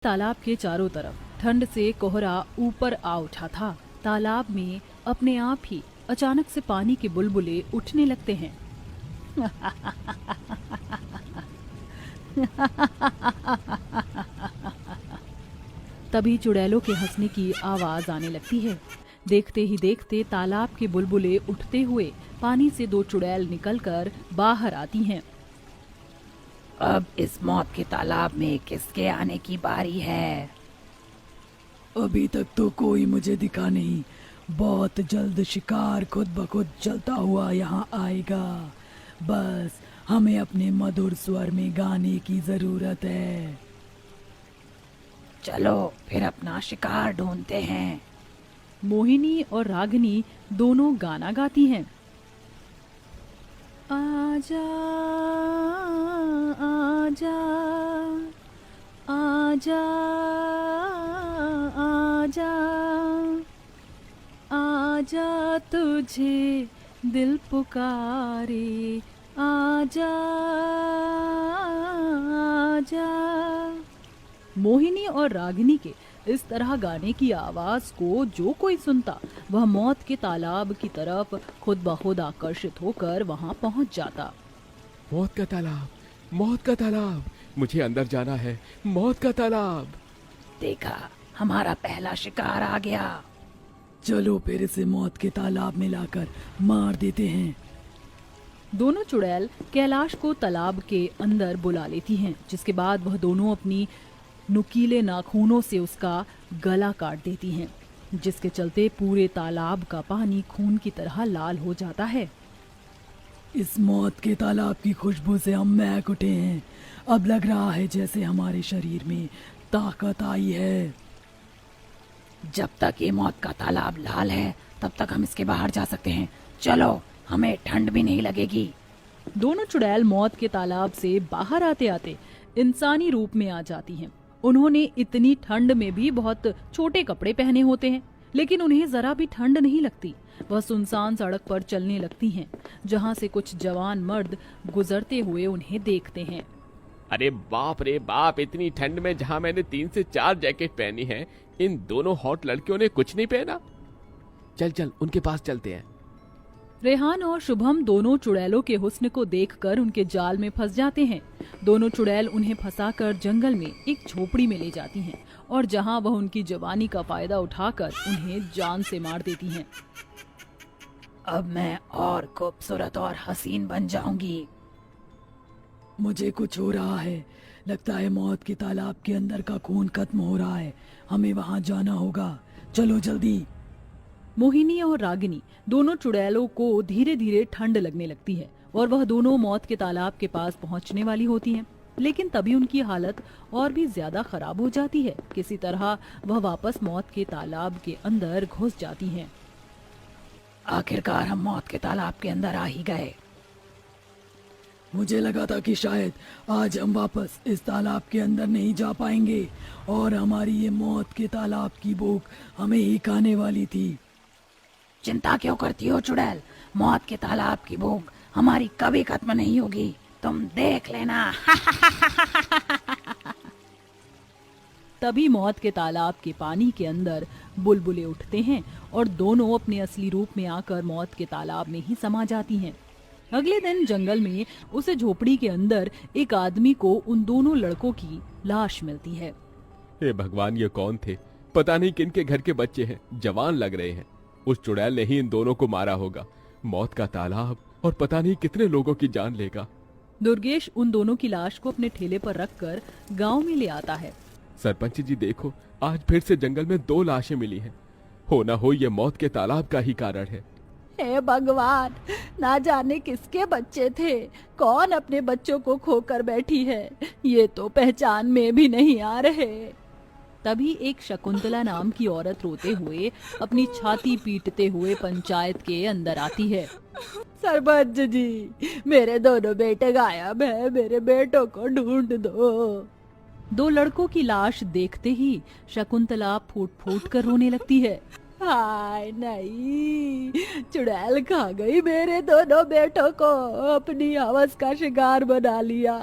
तालाब के चारों तरफ ठंड से कोहरा ऊपर आ उठा था। तालाब में अपने आप ही अचानक से पानी के बुलबुले उठने लगते हैं। तभी चुड़ैलों के हंसने की आवाज आने लगती है। देखते ही देखते तालाब के बुलबुले उठते हुए पानी से दो चुड़ैल निकलकर बाहर आती हैं। अब इस मौत के तालाब में किसके आने की बारी है? अभी तक तो कोई मुझे दिखा नहीं। बहुत जल्द शिकार खुद ब खुद चलता हुआ यहाँ आएगा। बस हमें अपने मधुर स्वर में गाने की जरूरत है। चलो फिर अपना शिकार ढूंढते हैं। मोहिनी और रागिनी दोनों गाना गाती हैं। आजा आजा आजा आजा आजा तुझे दिल पुकारे, आजा आजा। मोहिनी और रागिनी के इस तरह गाने की आवाज को जो कोई सुनता वह मौत के तालाब की तरफ खुद ब खुद आकर्षित होकर वहां पहुंच जाता। मौत का तालाब, मौत का तालाब, मुझे अंदर जाना है। मौत का तालाब। देखा, हमारा पहला शिकार आ गया। चलो फिर इसे मौत के तालाब में लाकर मार देते हैं। दोनों चुड़ैल कैलाश को तालाब के अंदर बुला लेती हैं, जिसके बाद वह दोनों अपनी नुकीले नाखूनों से उसका गला काट देती हैं, जिसके चलते पूरे तालाब का पानी खून की तरह लाल हो जाता है। इस मौत के तालाब की खुशबू से हम महक उठे हैं। अब लग रहा है जैसे हमारे शरीर में ताकत आई है। जब तक ये मौत का तालाब लाल है तब तक हम इसके बाहर जा सकते हैं। चलो, हमें ठंड भी नहीं लगेगी। दोनों चुड़ैल मौत के तालाब से बाहर आते आते इंसानी रूप में आ जाती हैं। उन्होंने इतनी ठंड में भी बहुत छोटे कपड़े पहने होते हैं, लेकिन उन्हें जरा भी ठंड नहीं लगती। वह सुनसान सड़क पर चलने लगती हैं, जहां से कुछ जवान मर्द गुजरते हुए उन्हें देखते हैं। अरे बाप रे बाप, इतनी ठंड में जहाँ मैंने 3 से 4 जैकेट पहनी है, इन दोनों हॉट लड़कियों ने कुछ नहीं पहना। चल चल उनके पास चलते हैं। रेहान और शुभम दोनों चुड़ैलों के हुस्न को देखकर उनके जाल में फंस जाते हैं। दोनों चुड़ैल उन्हें फंसाकर जंगल में एक झोपड़ी में ले जाती हैं और जहां वह उनकी जवानी का फायदा उठाकर उन्हें जान से मार देती हैं। अब मैं और खूबसूरत और हसीन बन जाऊंगी। मुझे कुछ हो रहा है। लगता है मौत के तालाब के अंदर का खून खत्म हो रहा है। हमें वहां जाना होगा। चलो जल्दी। मोहिनी और रागिनी दोनों चुड़ैलों को धीरे धीरे ठंड लगने लगती है और वह दोनों मौत के तालाब के पास पहुंचने वाली होती हैं। लेकिन तभी उनकी हालत और भी ज्यादा खराब हो जाती है। किसी तरह वह वापस मौत के तालाब के अंदर घुस जाती हैं। आखिरकार हम मौत के तालाब के अंदर आ ही गए। मुझे लगा था कि शायद आज हम वापस इस तालाब के अंदर नहीं जा पाएंगे और हमारी ये मौत के तालाब की भूख हमें ही खाने वाली थी। चिंता क्यों करती हो चुड़ैल? मौत के तालाब की भूख हमारी कभी खत्म नहीं होगी, तुम देख लेना। तभी मौत के तालाब के पानी के अंदर बुलबुले उठते हैं और दोनों अपने असली रूप में आकर मौत के तालाब में ही समा जाती हैं। अगले दिन जंगल में उसे झोपड़ी के अंदर एक आदमी को उन दोनों लड़कों की लाश मिलती है। हे भगवान, ये कौन थे? पता नहीं किनके घर के बच्चे हैं, जवान लग रहे हैं। उस चुड़ैल ने ही इन दोनों को मारा होगा। मौत का तालाब और पता नहीं कितने लोगों की जान लेगा। दुर्गेश उन दोनों की लाश को अपने ठेले पर रखकर गांव में ले आता है। सरपंच जी देखो, आज फिर से जंगल में 2 लाशें मिली हैं। हो ना हो ये मौत के तालाब का ही कारण है। हे भगवान, ना जाने किसके बच्चे थे, कौन अपने बच्चों को खोकर बैठी है, ये तो पहचान में भी नहीं आ रहे। तभी एक शकुंतला नाम की औरत रोते हुए अपनी छाती पीटते हुए पंचायत के अंदर आती है। सरपंच जी, मेरे दोनों बेटे गायब है, मेरे बेटों को ढूंढ दो। 2 लड़कों की लाश देखते ही शकुंतला फूट फूट कर रोने लगती है। हाय नहीं, चुड़ैल खा गई मेरे दोनों बेटों को, अपनी हवस का शिकार बना लिया।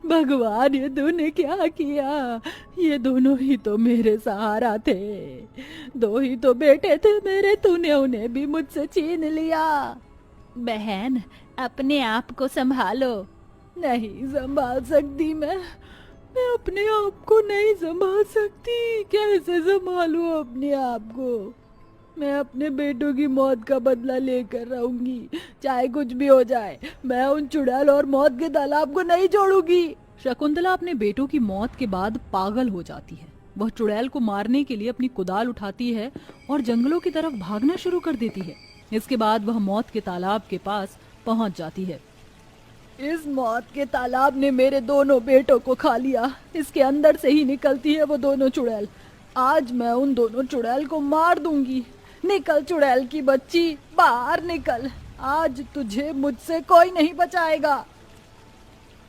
भगवान, ये तूने क्या किया? ये दोनों ही तो मेरे सहारा थे, दो ही तो बेटे थे मेरे, तूने उन्हें भी मुझसे छीन लिया। बहन, अपने आप को संभालो। नहीं संभाल सकती मैं अपने आप को नहीं संभाल सकती। कैसे संभालूं अपने आप को? मैं अपने बेटों की मौत का बदला लेकर रहूंगी, चाहे कुछ भी हो जाए। मैं उन चुड़ैल और मौत के तालाब को नहीं छोड़ूंगी। शकुंतला अपने बेटों की मौत के बाद पागल हो जाती है। वह चुड़ैल को मारने के लिए अपनी कुदाल उठाती है और जंगलों की तरफ भागना शुरू कर देती है। इसके बाद वह मौत के तालाब के पास पहुंच जाती है। इस मौत के तालाब ने मेरे दोनों बेटों को खा लिया। इसके अंदर से ही निकलती है वो दोनों चुड़ैल। आज मैं उन दोनों चुड़ैल को मार दूंगी। निकल चुड़ैल की बच्ची, बाहर निकल। आज तुझे मुझसे कोई नहीं बचाएगा।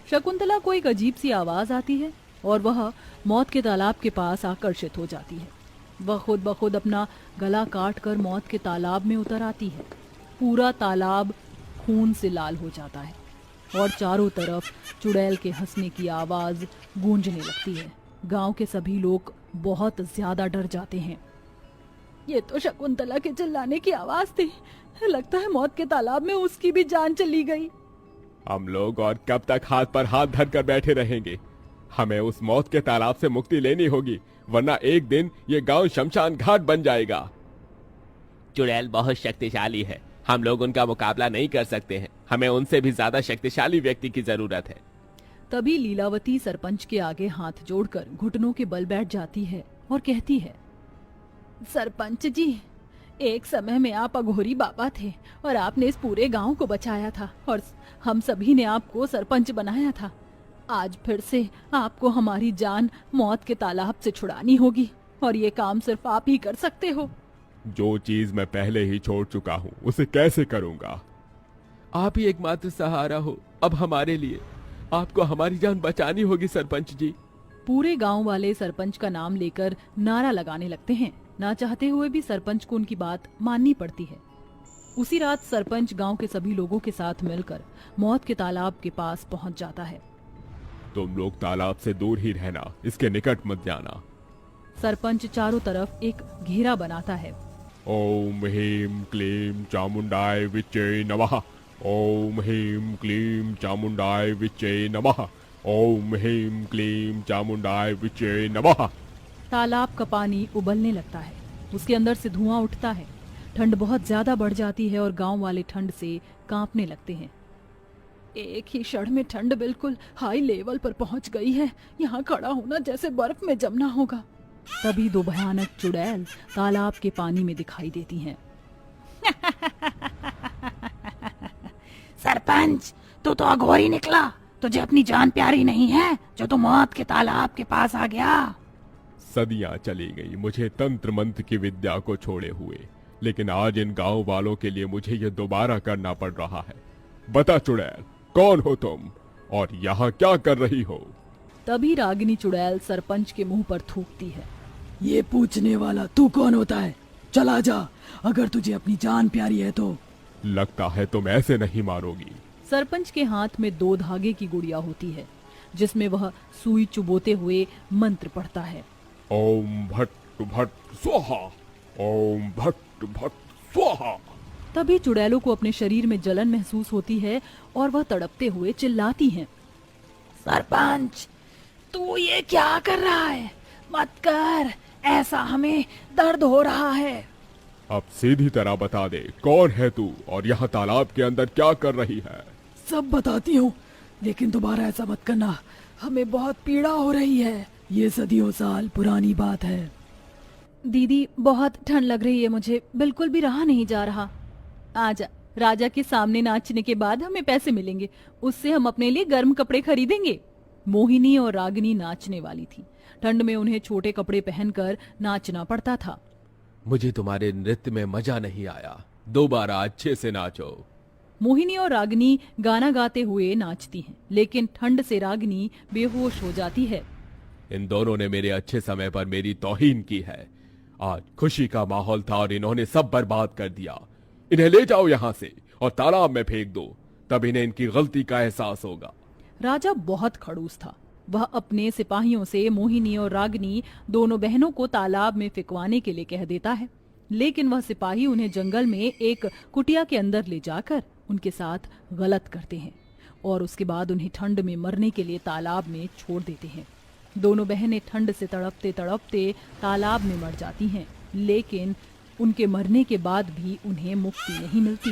शकुंतला को एक अजीब सी आवाज आती है और वह मौत के तालाब के पास आकर्षित हो जाती है। वह खुद ब खुद अपना गला काट कर मौत के तालाब में उतर आती है। पूरा तालाब खून से लाल हो जाता है और चारों तरफ चुड़ैल के हंसने की आवाज गूंजने लगती है। गांव के सभी लोग बहुत ज्यादा डर जाते हैं। ये तो शकुंतला के चिल्लाने की आवाज थी। लगता है मौत के तालाब में उसकी भी जान चली गई। हम लोग और कब तक हाथ पर हाथ धर कर बैठे रहेंगे? हमें उस मौत के तालाब से मुक्ति लेनी होगी, वरना एक दिन ये गांव शमशान घाट बन जाएगा। चुड़ैल बहुत शक्तिशाली है, हम लोग उनका मुकाबला नहीं कर सकते हैं। हमें उनसे भी ज्यादा शक्तिशाली व्यक्ति की जरूरत है। तभी लीलावती सरपंच के आगे हाथ जोड़कर घुटनों के बल बैठ जाती है और कहती है, सरपंच जी, एक समय में आप अघोरी बाबा थे और आपने इस पूरे गांव को बचाया था और हम सभी ने आपको सरपंच बनाया था। आज फिर से आपको हमारी जान मौत के तालाब से छुड़ानी होगी और ये काम सिर्फ आप ही कर सकते हो। जो चीज मैं पहले ही छोड़ चुका हूँ उसे कैसे करूंगा? आप ही एकमात्र सहारा हो अब हमारे लिए। आपको हमारी जान बचानी होगी सरपंच जी। पूरे गांव वाले सरपंच का नाम लेकर नारा लगाने लगते हैं। ना चाहते हुए भी सरपंच को उनकी बात माननी पड़ती है। उसी रात सरपंच गांव के सभी लोगों के साथ मिलकर मौत के तालाब के पास पहुंच जाता है। तुम लोग तालाब से दूर ही रहना, इसके निकट मत जाना। सरपंच चारों तरफ एक घेरा बनाता है। ओम ह्रीं क्लीं चामुंडाय विच्चे नमः। ओम ह्रीं क्लीं चामुंडाय विच्चे नमः। ओम ह्रीं क्लीं चामुंडाय विच्चे नमः। तालाब का पानी उबलने लगता है। उसके अंदर से धुआं उठता है। ठंड बहुत ज्यादा बढ़ जाती है और गांव वाले ठंड से कांपने लगते हैं। एक ही क्षण में ठंड बिल्कुल हाई लेवल पर पहुंच गई है। यहाँ खड़ा होना जैसे बर्फ में जमना होगा। तभी दो भयानक चुड़ैल तालाब के पानी में दिखाई देती हैं। सरपंच, तू तो अघोरी निकला। तुझे अपनी जान प्यारी नहीं है जो तू मौत के तालाब के पास आ गया। सदियां चली गई मुझे तंत्र मंत्र की विद्या को छोड़े हुए, लेकिन आज इन गांव वालों के लिए मुझे ये दोबारा करना पड़ रहा है। बता चुड़ैल, कौन हो तुम और यहाँ क्या कर रही हो? तभी रागिनी चुड़ैल सरपंच के मुंह पर थूकती है। ये पूछने वाला तू कौन होता है? चला जा, अगर तुझे अपनी जान प्यारी है तो। लगता है तुम ऐसे नहीं मारोगी। सरपंच के हाथ में 2 धागे की गुड़िया होती है जिसमें वह सुई चुबोते हुए मंत्र पढ़ता है। ओम भट्ट भट्ट स्वाहा। ओम भट्ट भट्ट स्वाहा। तभी चुड़ैलों को अपने शरीर में जलन महसूस होती है और वह तड़पते हुए चिल्लाती हैं। सरपंच, तू ये क्या कर रहा है? मत कर, ऐसा हमें दर्द हो रहा है। अब सीधी तरह बता दे, कौन है तू और यहाँ तालाब के अंदर क्या कर रही है? सब बताती हूँ, लेकिन दोबारा ऐसा मत करना। हमें बहुत पीड़ा हो रही है। ये सदियों साल पुरानी बात है। दीदी, बहुत ठंड लग रही है मुझे, बिल्कुल भी रहा नहीं जा रहा। आजा, राजा के सामने नाचने के बाद हमें पैसे मिलेंगे, उससे हम अपने लिए गर्म कपड़े खरीदेंगे। मोहिनी और रागिनी नाचने वाली थी। ठंड में उन्हें छोटे कपड़े पहनकर नाचना पड़ता था। मुझे तुम्हारे नृत्य में मजा नहीं आया, दोबारा अच्छे से नाचो। मोहिनी और रागिनी गाना गाते हुए नाचती हैं, लेकिन ठंड से रागिनी बेहोश हो जाती है। इन दोनों ने मेरे अच्छे समय पर मेरी तौहीन की है। आज खुशी का माहौल था और इन्होंने सब बर्बाद कर दिया। इन्हें ले जाओ यहाँ से और तालाब में फेंक दो, तब इन्हें इनकी गलती का एहसास होगा। राजा बहुत खड़ूस था। वह अपने सिपाहियों से मोहिनी और रागिनी दोनों बहनों को तालाब में फिकवाने के लिए कह देता है, लेकिन वह सिपाही उन्हें जंगल में एक कुटिया के अंदर ले जाकर उनके साथ गलत करते हैं और उसके बाद उन्हें ठंड में मरने के लिए तालाब में छोड़ देते हैं। दोनों बहनें ठंड से तड़पते तड़पते तालाब में मर जाती हैं, लेकिन उनके मरने के बाद भी उन्हें मुक्ति नहीं मिलती।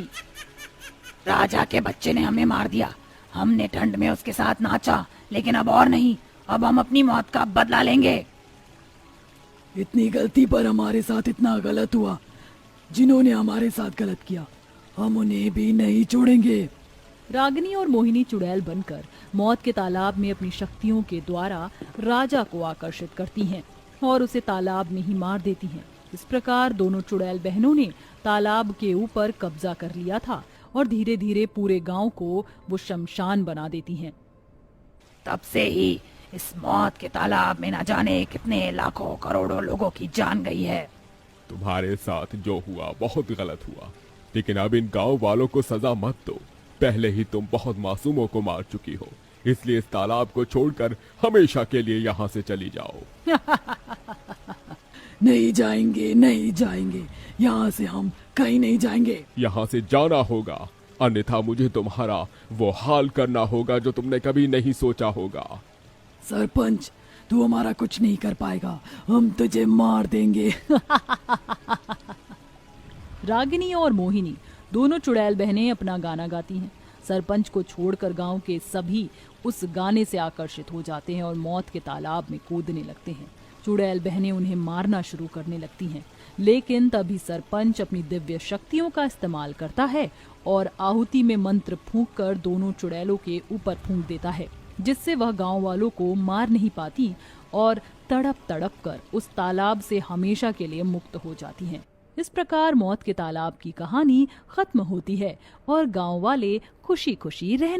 राजा के बच्चे ने हमें मार दिया। हमने ठंड में उसके साथ नाचा, लेकिन अब और नहीं। अब हम अपनी मौत का बदला लेंगे। इतनी गलती पर हमारे साथ इतना गलत हुआ। जिन्होंने हमारे साथ गलत किया, हम उन्हें भी नहीं छोड़ेंगे। रागिनी और मोहिनी चुड़ैल बनकर मौत के तालाब में अपनी शक्तियों के द्वारा राजा को आकर्षित करती हैं और उसे तालाब में ही मार देती हैं। इस प्रकार दोनों चुड़ैल बहनों ने तालाब के ऊपर कब्जा कर लिया था और धीरे धीरे पूरे गांव को वो शमशान बना देती हैं। तब से ही इस मौत के तालाब में न जाने कितने लाखों करोड़ों लोगों की जान गई है। तुम्हारे साथ जो हुआ बहुत गलत हुआ, लेकिन अब इन गांव वालों को सजा मत दो। पहले ही तुम बहुत मासूमों को मार चुकी हो, इसलिए इस तालाब को छोड़कर हमेशा के लिए यहाँ से चली जाओ। नहीं जाएंगे, नहीं जाएंगे, यहाँ से हम कहीं नहीं जाएंगे। यहाँ से जाना होगा, अन्यथा मुझे तुम्हारा वो हाल करना होगा जो तुमने कभी नहीं सोचा होगा। सरपंच, तू हमारा कुछ नहीं कर पाएगा, हम तुझे मार देंगे। रागिनी और मोहिनी दोनों चुड़ैल बहनें अपना गाना गाती हैं। सरपंच को छोड़कर गांव के सभी उस गाने से आकर्षित हो जाते हैं और मौत के तालाब में कूदने लगते हैं। चुड़ैल बहनें उन्हें मारना शुरू करने लगती हैं, लेकिन तभी सरपंच अपनी दिव्य शक्तियों का इस्तेमाल करता है और आहुति में मंत्र फूंककर दोनों चुड़ैलों के ऊपर फूंक देता है, जिससे वह गांव वालों को मार नहीं पाती और तड़प तड़प कर उस तालाब से हमेशा के लिए मुक्त हो जाती हैं। इस प्रकार मौत के तालाब की कहानी खत्म होती है और गांव वाले खुशी खुशी रहने